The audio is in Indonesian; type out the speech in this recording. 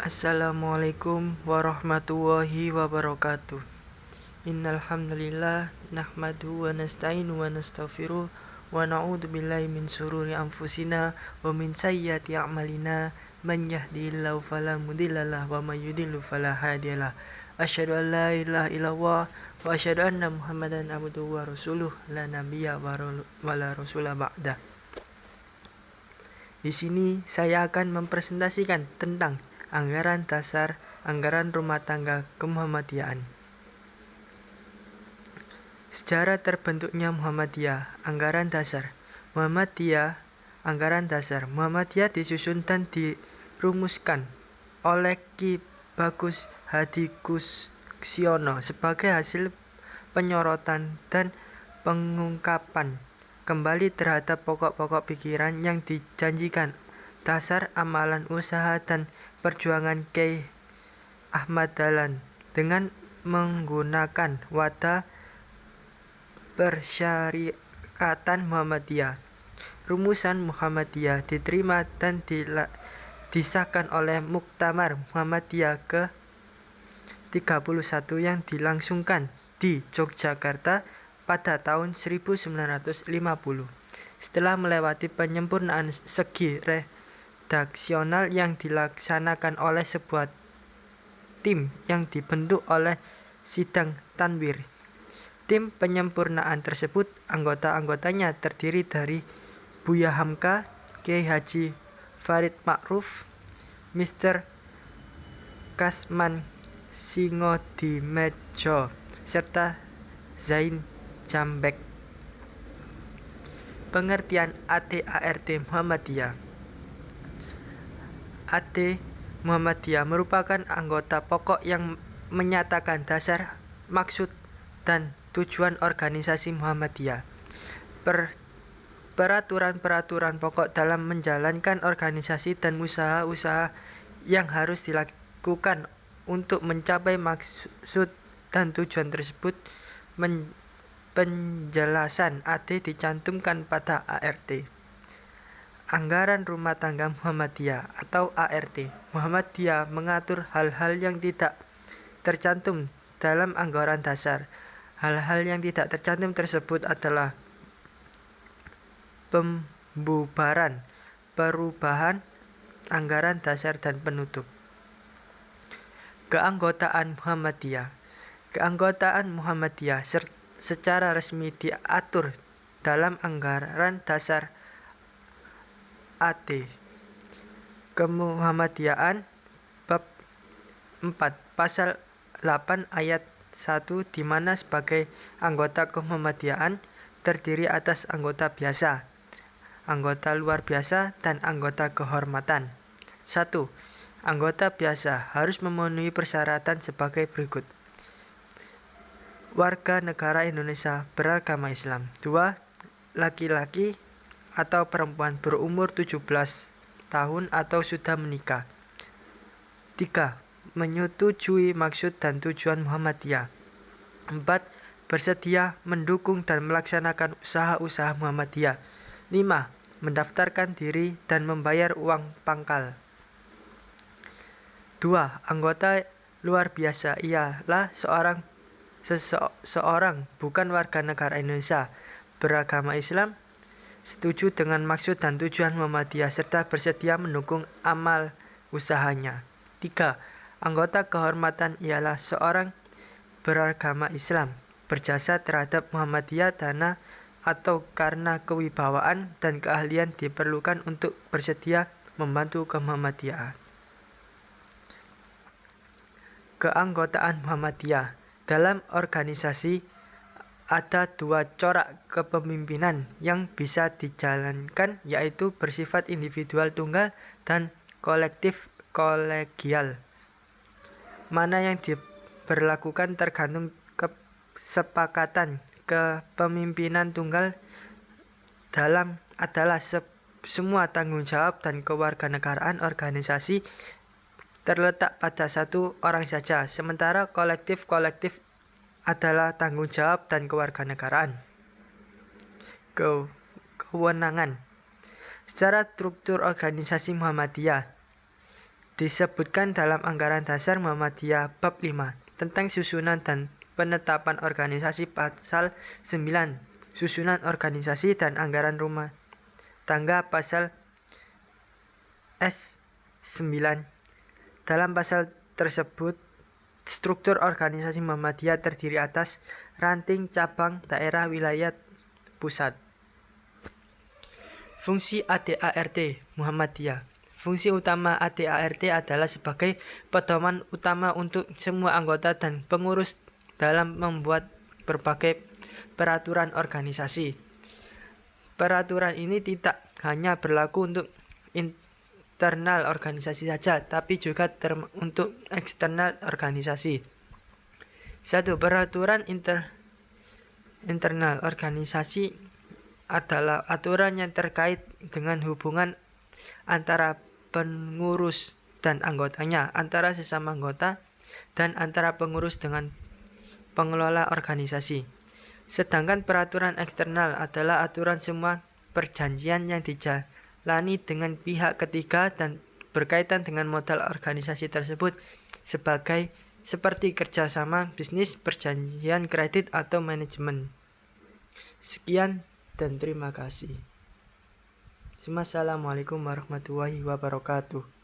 Assalamualaikum warahmatullahi wabarakatuh. Innal hamdalillah nahmaduhu wa nasta'inu wa nastaghfiruh wa na'udzu billahi min shururi anfusina wa min sayyiati a'malina. Man yahdihillahu fala mudhillalah wa may yudhlil fala hadiyalah. Asyhadu an la ilaha illallah wa asyhadu anna Muhammadan abduhu wa rasuluh la nabiyya wa la rasula ba'da. Di sini saya akan mempresentasikan tentang anggaran dasar, anggaran rumah tangga kemuhammadiyaan. Sejarah terbentuknya Muhammadiyah, anggaran dasar. Anggaran dasar Muhammadiyah disusun dan dirumuskan oleh Ki Bagus Hadi Kussiono sebagai hasil penyorotan dan pengungkapan kembali terhadap pokok-pokok pikiran yang dijanjikan, dasar amalan usaha dan perjuangan Kyai Ahmad Dahlan dengan menggunakan wadah persyariatan Muhammadiyah. Rumusan Muhammadiyah diterima dan disahkan oleh Muktamar Muhammadiyah ke-31 yang dilangsungkan di Yogyakarta pada tahun 1950. Setelah melewati penyempurnaan segi redaksional yang dilaksanakan oleh sebuah tim yang dibentuk oleh Sidang Tanwir. Tim penyempurnaan tersebut anggota-anggotanya terdiri dari Buya Hamka, Kiai Haji Farid Ma'ruf, Mr. Kasman Singodimedjo, serta Zain Jambek. Pengertian AD/ART Muhammadiyah. AD Muhammadiyah merupakan anggota pokok yang menyatakan dasar, maksud, dan tujuan organisasi Muhammadiyah. Peraturan-peraturan pokok dalam menjalankan organisasi dan usaha-usaha yang harus dilakukan untuk mencapai maksud dan tujuan tersebut. Penjelasan AD dicantumkan pada ART. Anggaran rumah tangga Muhammadiyah atau ART Muhammadiyah mengatur hal-hal yang tidak tercantum dalam anggaran dasar. Hal-hal yang tidak tercantum tersebut adalah pembubaran, perubahan anggaran dasar dan penutup. Keanggotaan Muhammadiyah. Keanggotaan Muhammadiyah secara resmi diatur dalam anggaran dasar AD Kemuhammadiyaan bab 4 pasal 8 ayat 1, di mana sebagai anggota kemuhammadiyaan terdiri atas anggota biasa, anggota luar biasa, dan anggota kehormatan. 1. Anggota biasa harus memenuhi persyaratan sebagai berikut: warga negara Indonesia beragama Islam. 2. Laki-laki atau perempuan berumur 17 tahun atau sudah menikah. 3. Menyetujui maksud dan tujuan Muhammadiyah. 4. Bersedia mendukung dan melaksanakan usaha-usaha Muhammadiyah. 5. Mendaftarkan diri dan membayar uang pangkal. 2. Anggota luar biasa ialah seseorang bukan warga negara Indonesia, beragama Islam, setuju dengan maksud dan tujuan Muhammadiyah, serta bersedia mendukung amal usahanya. 3. Anggota kehormatan ialah seorang beragama Islam, berjasa terhadap Muhammadiyah dana atau karena kewibawaan dan keahlian diperlukan untuk bersedia membantu kemuhammadiyaan. Keanggotaan Muhammadiyah. Dalam organisasi ada dua corak kepemimpinan yang bisa dijalankan, yaitu bersifat individual tunggal dan kolektif kolegial. Mana yang diberlakukan tergantung kesepakatan. Kepemimpinan tunggal dalam adalah semua tanggung jawab dan kewarganegaraan organisasi terletak pada satu orang saja, sementara kolektif adalah tanggung jawab dan kewarganegaraan. Kewenangan. Secara struktur organisasi Muhammadiyah disebutkan dalam Anggaran Dasar Muhammadiyah Bab 5 tentang susunan dan penetapan organisasi pasal 9, susunan organisasi dan anggaran rumah tangga pasal S9. Dalam pasal tersebut, struktur organisasi Muhammadiyah terdiri atas ranting, cabang, daerah, wilayah, pusat. Fungsi ADART Muhammadiyah. Fungsi utama ADART adalah sebagai pedoman utama untuk semua anggota dan pengurus dalam membuat berbagai peraturan organisasi. Peraturan ini tidak hanya berlaku untuk internal organisasi saja, tapi juga untuk eksternal organisasi. 1. Peraturan internal organisasi adalah aturan yang terkait dengan hubungan antara pengurus dan anggotanya, antara sesama anggota, dan antara pengurus dengan pengelola organisasi. Sedangkan peraturan eksternal adalah aturan semua perjanjian yang dijalani dengan pihak ketiga dan berkaitan dengan modal organisasi tersebut seperti kerjasama bisnis, perjanjian kredit, atau manajemen. Sekian dan terima kasih. Assalamualaikum warahmatullahi wabarakatuh.